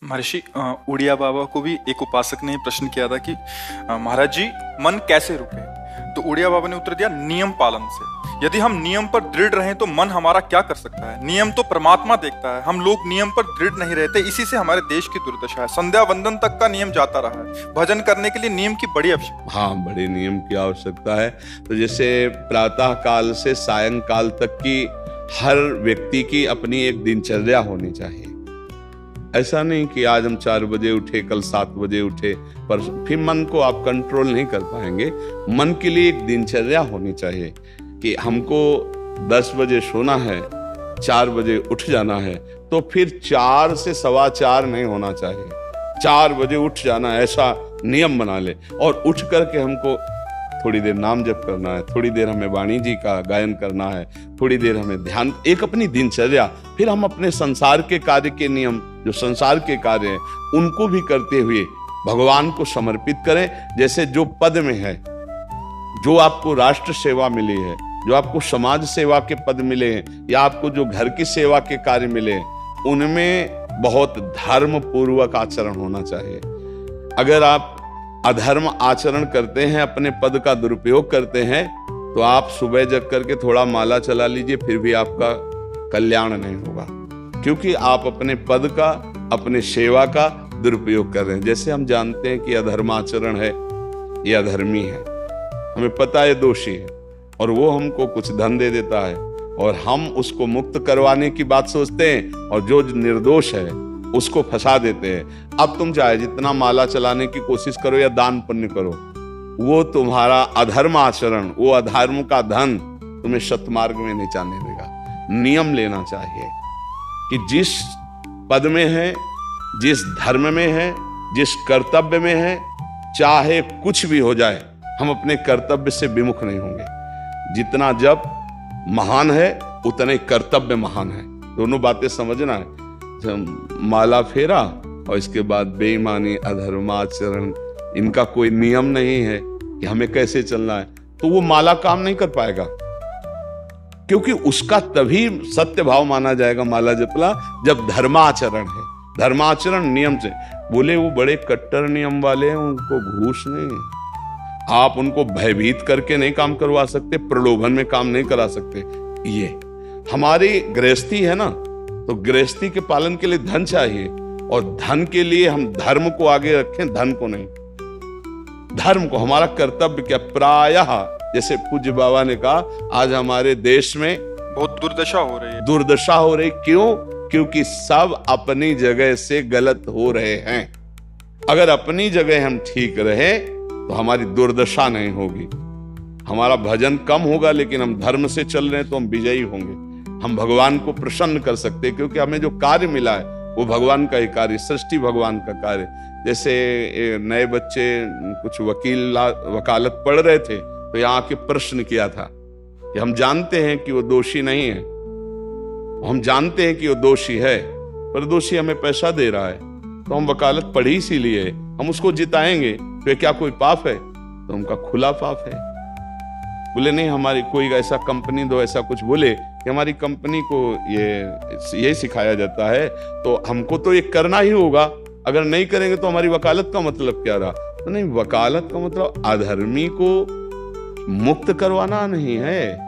महर्षि उड़िया बाबा को भी एक उपासक ने प्रश्न किया था कि महाराज जी मन कैसे रुके। तो उड़िया बाबा ने उत्तर दिया, नियम पालन से। यदि हम नियम पर दृढ़ रहें तो मन हमारा क्या कर सकता है। नियम तो परमात्मा देखता है, हम लोग नियम पर दृढ़ नहीं रहते, इसी से हमारे देश की दुर्दशा है। संध्या वंदन तक का नियम जाता रहा है, भजन करने के लिए नियम की बड़ी आवश्यकता। हाँ, बड़े नियम की आवश्यकता है। तो जैसे प्रातः काल से सायंकाल तक की हर व्यक्ति की अपनी एक दिनचर्या होनी चाहिए। ऐसा नहीं कि आज हम 4 बजे उठे, कल 7 बजे उठे, पर फिर मन को आप कंट्रोल नहीं कर पाएंगे। मन के लिए एक दिनचर्या होनी चाहिए कि हमको 10 बजे सोना है, 4 बजे उठ जाना है, तो फिर 4 से 4:15 नहीं होना चाहिए, 4 बजे उठ जाना है, ऐसा नियम बना ले। और उठ करके हमको थोड़ी देर नाम जप करना है, थोड़ी देर हमें वाणी जी का गायन करना है, थोड़ी देर हमें ध्यान, एक अपनी दिनचर्या। फिर हम अपने संसार के कार्य के नियम, जो संसार के कार्य हैं, उनको भी करते हुए भगवान को समर्पित करें। जैसे जो पद में है, जो आपको राष्ट्र सेवा मिली है, जो आपको समाज सेवा के पद मिले हैं, या आपको जो घर की सेवा के कार्य मिले हैं, उनमें बहुत धर्म पूर्वक आचरण होना चाहिए। अगर आप अधर्म आचरण करते हैं, अपने पद का दुरुपयोग करते हैं, तो आप सुबह जग करके थोड़ा माला चला लीजिए, फिर भी आपका कल्याण नहीं होगा, क्योंकि आप अपने पद का, अपने सेवा का दुरुपयोग कर रहे हैं। जैसे हम जानते हैं कि अधर्म आचरण है, ये अधर्मी है, हमें पता है दोषी है, और वो हमको कुछ धन दे देता है, और हम उसको मुक्त करवाने की बात सोचते हैं, और जो निर्दोष है उसको फंसा देते हैं। अब तुम चाहे जितना माला चलाने की कोशिश करो या दान पुण्य करो, वो तुम्हारा अधर्म आचरण, वो अधर्म का धन तुम्हें सतमार्ग में नहीं जाने देगा। नियम लेना चाहिए कि जिस पद में है, जिस धर्म में है, जिस कर्तव्य में है, चाहे कुछ भी हो जाए, हम अपने कर्तव्य से विमुख नहीं होंगे। जितना जप महान है, उतने कर्तव्य महान है। दोनों बातें समझना है। माला फेरा और इसके बाद बेईमानी, अधर्माचरण, इनका कोई नियम नहीं है कि हमें कैसे चलना है, तो वो माला काम नहीं कर पाएगा, क्योंकि उसका तभी सत्य भाव माना जाएगा माला जपला जब धर्माचरण है। धर्माचरण नियम से। बोले वो बड़े कट्टर नियम वाले हैं, उनको घूस नहीं है, आप उनको भयभीत करके नहीं काम करवा सकते, प्रलोभन में काम नहीं करा सकते। ये हमारी गृहस्थी है ना, तो गृहस्थी के पालन के लिए धन चाहिए, और धन के लिए हम धर्म को आगे रखें, धन को नहीं। धर्म को, हमारा कर्तव्य क्या, प्रायः जैसे पूज्य बाबा ने कहा, आज हमारे देश में बहुत दुर्दशा हो रही है। दुर्दशा हो रही, क्यों? क्योंकि सब अपनी जगह से गलत हो रहे हैं। अगर अपनी जगह हम ठीक रहे तो हमारी दुर्दशा नहीं होगी। हमारा भजन कम होगा, लेकिन हम धर्म से चल रहे हैं तो हम विजयी होंगे। हम भगवान को प्रसन्न कर सकते हैं, क्योंकि हमें जो कार्य मिला है वो भगवान का ही कार्य, सृष्टि भगवान का कार्य। जैसे नए बच्चे कुछ वकालत पढ़ रहे थे, तो यहाँ आके प्रश्न किया था कि हम जानते हैं कि वो दोषी नहीं है, हम जानते हैं कि वो दोषी है, पर दोषी हमें पैसा दे रहा है, तो हम वकालत पढ़ी इसीलिए, हम उसको जिताएंगे, तो क्या कोई पाप है? तो उनका खुला पाप है। बोले नहीं, हमारी कोई ऐसा कंपनी दो, ऐसा कुछ बोले कि हमारी कंपनी को ये सिखाया जाता है, तो हमको तो ये करना ही होगा, अगर नहीं करेंगे तो हमारी वकालत का मतलब क्या रहा? तो नहीं, वकालत का मतलब अधर्मी को मुक्त करवाना नहीं है।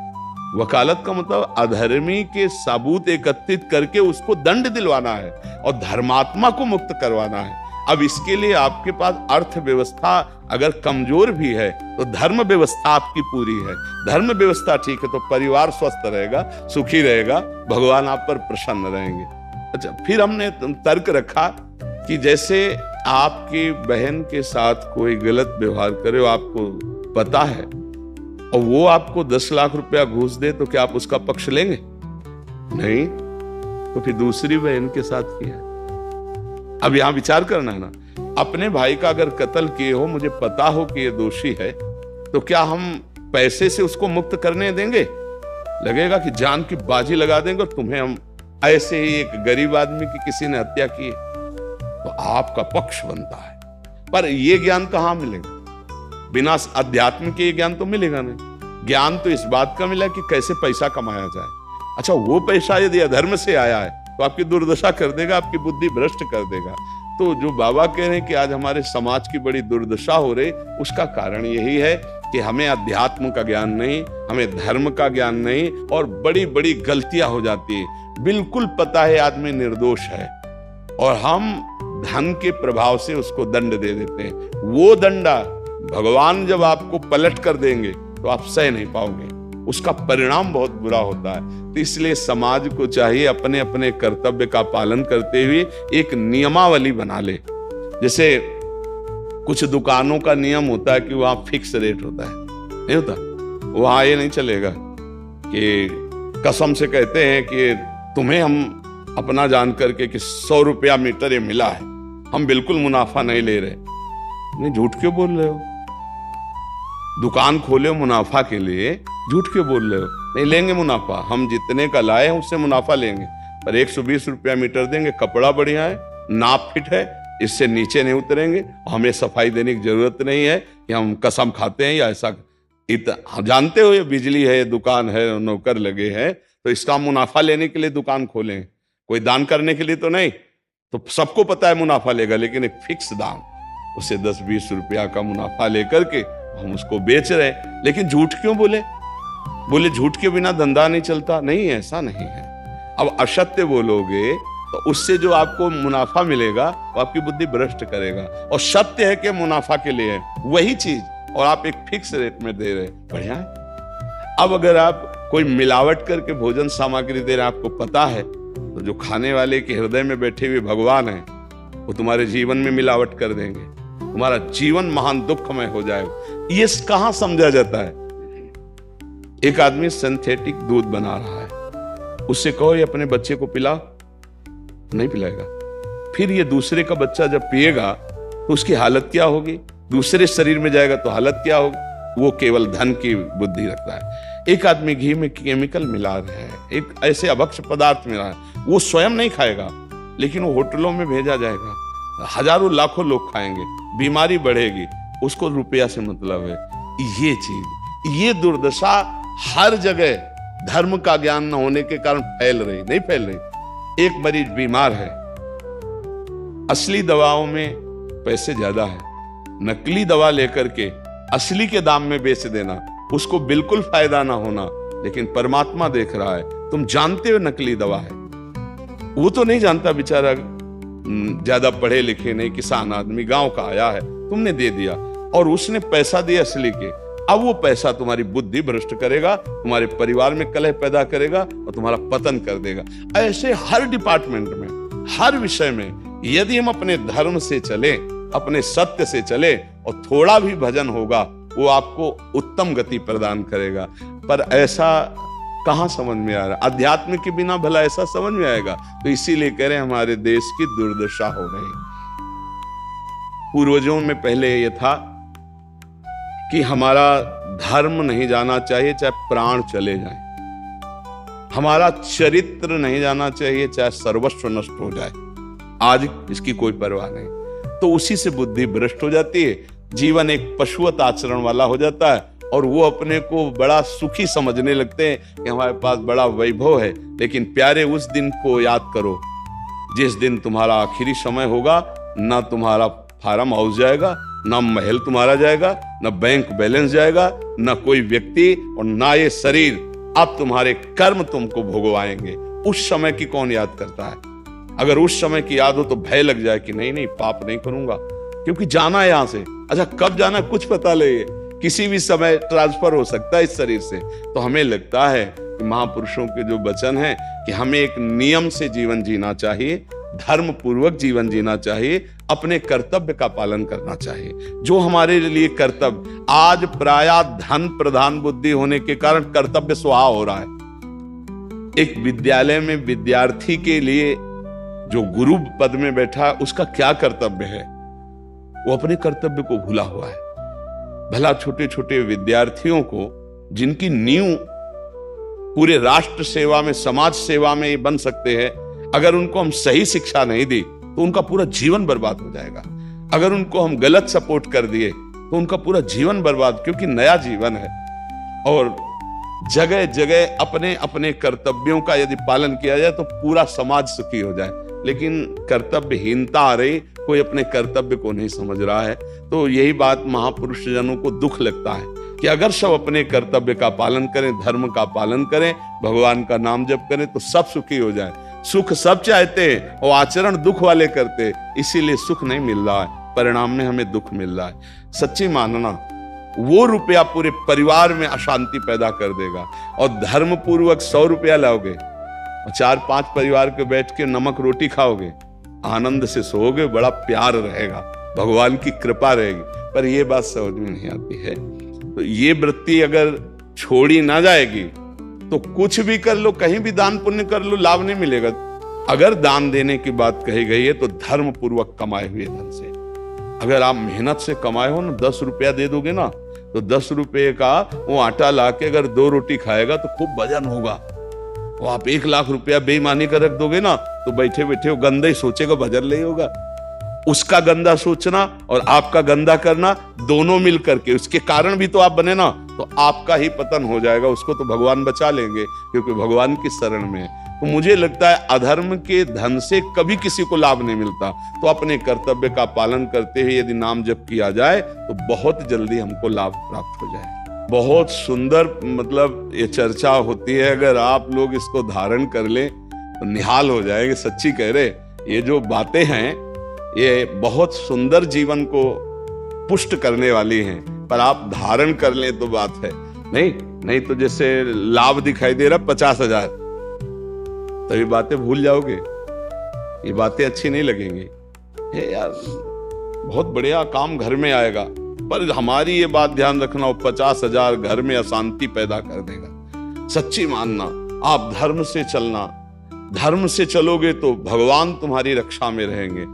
वकालत का मतलब अधर्मी के सबूत एकत्रित करके उसको दंड दिलवाना है, और धर्मात्मा को मुक्त करवाना है। अब इसके लिए आपके पास अर्थव्यवस्था अगर कमजोर भी है, तो धर्म व्यवस्था आपकी पूरी है। धर्म व्यवस्था ठीक है तो परिवार स्वस्थ रहेगा, सुखी रहेगा, भगवान आप पर प्रसन्न रहेंगे। अच्छा, फिर हमने तर्क रखा कि जैसे आपकी बहन के साथ कोई गलत व्यवहार करे, आपको पता है, और वो आपको 10 लाख रुपया घूस दे, तो क्या आप उसका पक्ष लेंगे? नहीं, तो फिर दूसरी बहन के साथ किया। अब यहां विचार करना है ना, अपने भाई का अगर कत्ल किए हो, मुझे पता हो कि ये दोषी है, तो क्या हम पैसे से उसको मुक्त करने देंगे? लगेगा कि जान की बाजी लगा देंगे, और तुम्हें हम ऐसे ही एक गरीब आदमी की किसी ने हत्या की, तो आपका पक्ष बनता है। पर यह ज्ञान कहां मिलेगा? बिना अध्यात्म के ज्ञान तो मिलेगा नहीं। ज्ञान तो इस बात का मिला कि कैसे पैसा कमाया जाए। अच्छा, वो पैसा यदि अधर्म से आया है तो आपकी दुर्दशा कर देगा, आपकी बुद्धि भ्रष्ट कर देगा। तो जो बाबा कह रहे हैं कि आज हमारे समाज की बड़ी दुर्दशा हो रही, उसका कारण यही है कि हमें अध्यात्म का ज्ञान नहीं, हमें धर्म का ज्ञान नहीं, और बड़ी बड़ी गलतियां हो जाती है। बिल्कुल पता है आदमी निर्दोष है और हम धन के प्रभाव से उसको दंड दे देते हैं। वो दंडा भगवान जब आपको पलट कर देंगे तो आप सह नहीं पाओगे, उसका परिणाम बहुत बुरा होता है। तो इसलिए समाज को चाहिए अपने अपने कर्तव्य का पालन करते हुए एक नियमावली बना ले। जैसे कुछ दुकानों का नियम होता है कि वहां फिक्स रेट होता है, नहीं होता? वहां ये नहीं चलेगा कि कसम से कहते हैं कि तुम्हें हम अपना जान करके कि 100 रुपया मीटर ये मिला है, हम बिल्कुल मुनाफा नहीं ले रहे। नहीं, झूठ क्यों बोल रहे हो? दुकान खोले हो मुनाफा के लिए, झूठ क्यों बोल रहे हो? नहीं लेंगे मुनाफा, हम जितने का लाए हैं उससे मुनाफा लेंगे, पर 120 रुपया मीटर देंगे। कपड़ा बढ़िया है, नाप फिट है, इससे नीचे नहीं उतरेंगे, हमें सफाई देने की जरूरत नहीं है कि हम कसम खाते हैं या ऐसा। जानते हो ये बिजली है, दुकान है, नौकर लगे हैं, तो इसका मुनाफा लेने के लिए दुकान खोलें, कोई दान करने के लिए तो नहीं। तो सबको पता है मुनाफा लेगा, लेकिन एक फिक्स दाम, उससे 10-20 रुपया का मुनाफा लेकर के हम उसको बेच रहे हैं। लेकिन झूठ क्यों बोले? झूठ के बिना धंधा नहीं चलता। नहीं, ऐसा नहीं है। अब असत्य बोलोगे तो उससे जो आपको मुनाफा मिलेगा वो आपकी बुद्धि भ्रष्ट करेगा, और सत्य है कि मुनाफा के लिए है वही चीज, और आप एक फिक्स रेट में दे रहे, बढ़िया है। अब अगर आप कोई मिलावट करके भोजन सामग्री दे रहे हैं, आपको पता है, तो जो खाने वाले के हृदय में बैठे हुए भगवान है वो तुम्हारे जीवन में मिलावट कर देंगे, तुम्हारा जीवन महान दुखमय हो जाएगा। ये कहां समझा जाता है? एक आदमी सिंथेटिक दूध बना रहा है, उससे कहो ये अपने बच्चे को पिला, नहीं पिलाएगा। फिर ये दूसरे का बच्चा जब पिएगा तो उसकी हालत क्या होगी? दूसरे शरीर में जाएगा तो हालत क्या होगी? वो केवल धन की बुद्धि रखता है। एक आदमी घी में केमिकल मिला रहा है, एक ऐसे अभक्ष्य पदार्थ मिला है, वो स्वयं नहीं खाएगा, लेकिन वो होटलों में भेजा जाएगा, हजारों लाखों लोग खाएंगे, बीमारी बढ़ेगी, उसको रुपया से मतलब है। ये चीज, ये दुर्दशा हर जगह धर्म का ज्ञान न होने के कारण फैल रही, नहीं फैल रही। एक मरीज बीमार है, असली दवाओं में पैसे ज्यादा है, नकली दवा लेकर के असली के दाम में बेच देना, उसको बिल्कुल फायदा ना होना। लेकिन परमात्मा देख रहा है, तुम जानते हो नकली दवा है, वो तो नहीं जानता बेचारा, ज्यादा पढ़े लिखे नहीं, किसान आदमी गांव का आया है, तुमने दे दिया और उसने पैसा दिया असली के। अब वो पैसा तुम्हारी बुद्धि भ्रष्ट करेगा, तुम्हारे परिवार में कलह पैदा करेगा और तुम्हारा पतन कर देगा। ऐसे हर डिपार्टमेंट में, हर विषय में यदि हम अपने धर्म से चले, अपने सत्य से चले और थोड़ा भी भजन होगा, वो आपको उत्तम गति प्रदान करेगा। पर ऐसा कहां समझ में आ रहा? अध्यात्म के बिना भला ऐसा समझ में आएगा? तो इसीलिए कह रहे हैं हमारे देश की दुर्दशा हो रही। पूर्वजों में पहले यह था कि हमारा धर्म नहीं जाना चाहिए चाहे प्राण चले जाएं, हमारा चरित्र नहीं जाना चाहिए चाहे सर्वस्व नष्ट हो जाए। आज इसकी कोई परवाह नहीं, तो उसी से बुद्धि भ्रष्ट हो जाती है, जीवन एक पशुवत आचरण वाला हो जाता है, और वो अपने को बड़ा सुखी समझने लगते हैं कि हमारे पास बड़ा वैभव है। लेकिन प्यारे, उस दिन को याद करो जिस दिन तुम्हारा आखिरी समय होगा, ना तुम्हारा फार्म हाउस जाएगा, ना महल तुम्हारा जाएगा, ना बैंक बैलेंस जाएगा, ना कोई व्यक्ति, और ना ये शरीर। अब तुम्हारे कर्म तुमको भोगवाएंगे। उस समय की कौन याद करता है? अगर उस समय की याद हो तो भय लग जाए कि नहीं नहीं, पाप नहीं करूंगा, क्योंकि जाना है यहां से। अच्छा, कब जाना कुछ पता नहीं, किसी भी समय ट्रांसफर हो सकता है इस शरीर से। तो हमें लगता है कि महापुरुषों के जो वचन है कि हमें एक नियम से जीवन जीना चाहिए, धर्म पूर्वक जीवन जीना चाहिए, अपने कर्तव्य का पालन करना चाहिए। जो हमारे लिए कर्तव्य, आज प्रायः धन प्रधान बुद्धि होने के कारण कर्तव्य स्वाहा हो रहा है। एक विद्यालय में विद्यार्थी के लिए जो गुरु पद में बैठा है, उसका क्या कर्तव्य है? वो अपने कर्तव्य को भूला हुआ है। भला छोटे छोटे विद्यार्थियों को, जिनकी नींव पूरे राष्ट्र सेवा में, समाज सेवा में ये बन सकते हैं, अगर उनको हम सही शिक्षा नहीं दी तो उनका पूरा जीवन बर्बाद हो जाएगा। अगर उनको हम गलत सपोर्ट कर दिए तो उनका पूरा जीवन बर्बाद, क्योंकि नया जीवन है। और जगह जगह अपने अपने कर्तव्यों का यदि पालन किया जाए तो पूरा समाज सुखी हो जाए। लेकिन कर्तव्यहीनता आ रही, कोई अपने कर्तव्य को नहीं समझ रहा है। तो यही बात महापुरुष जनों को दुख लगता है कि अगर सब अपने कर्तव्य का पालन करें, धर्म का पालन करें, भगवान का नाम जप करें तो सब सुखी हो जाए। सुख सब चाहते हैं और आचरण दुख वाले करते हैं, इसीलिए सुख नहीं मिल रहा है, परिणाम में हमें दुख मिल रहा है। सच्ची मानना, वो रुपया पूरे परिवार में अशांति पैदा कर देगा। और धर्म पूर्वक 100 रुपया लाओगे और 4-5 परिवार के बैठ के नमक रोटी खाओगे, आनंद से सोओगे, बड़ा प्यार रहेगा, भगवान की कृपा रहेगी। पर ये बात समझ में नहीं आती है। तो ये वृत्ति अगर छोड़ी ना जाएगी तो कुछ भी कर लो, कहीं भी दान पुण्य कर लो, लाभ नहीं मिलेगा। अगर दान देने की बात कही गई है तो धर्म पूर्वक कमाए हुए धन से। अगर आप मेहनत से कमाए हो ना, 10 रुपया दे दोगे ना, तो 10 रुपये का वो आटा लाके अगर 2 रोटी खाएगा तो खूब वजन होगा। और आप 1 लाख रुपया बेईमानी कर रख दोगे ना, तो बैठे बैठे वो गंदा ही सोचेगा, वजन नहीं होगा। उसका गंदा सोचना और आपका गंदा करना दोनों मिल करके, उसके कारण भी तो आप बने ना, तो आपका ही पतन हो जाएगा। उसको तो भगवान बचा लेंगे क्योंकि भगवान की शरण में है। तो मुझे लगता है अधर्म के धन से कभी किसी को लाभ नहीं मिलता। तो अपने कर्तव्य का पालन करते हुए यदि नाम जप किया जाए तो बहुत जल्दी हमको लाभ प्राप्त हो जाए। बहुत सुंदर मतलब ये चर्चा होती है, अगर आप लोग इसको धारण कर लें तो निहाल हो जाएंगे। सच्ची कह रहे, ये जो बातें हैं ये बहुत सुंदर जीवन को पुष्ट करने वाली हैं, पर आप धारण कर लें तो बात है। नहीं तो जैसे लाभ दिखाई दे रहा 50,000, तो ये बातें भूल जाओगे, ये बातें अच्छी नहीं लगेंगी। ये यार बहुत बढ़िया काम घर में आएगा, पर हमारी ये बात ध्यान रखना, 50,000 घर में अशांति पैदा कर देगा। सच्ची मानना, आप धर्म से चलना, धर्म से चलोगे तो भगवान तुम्हारी रक्षा में रहेंगे।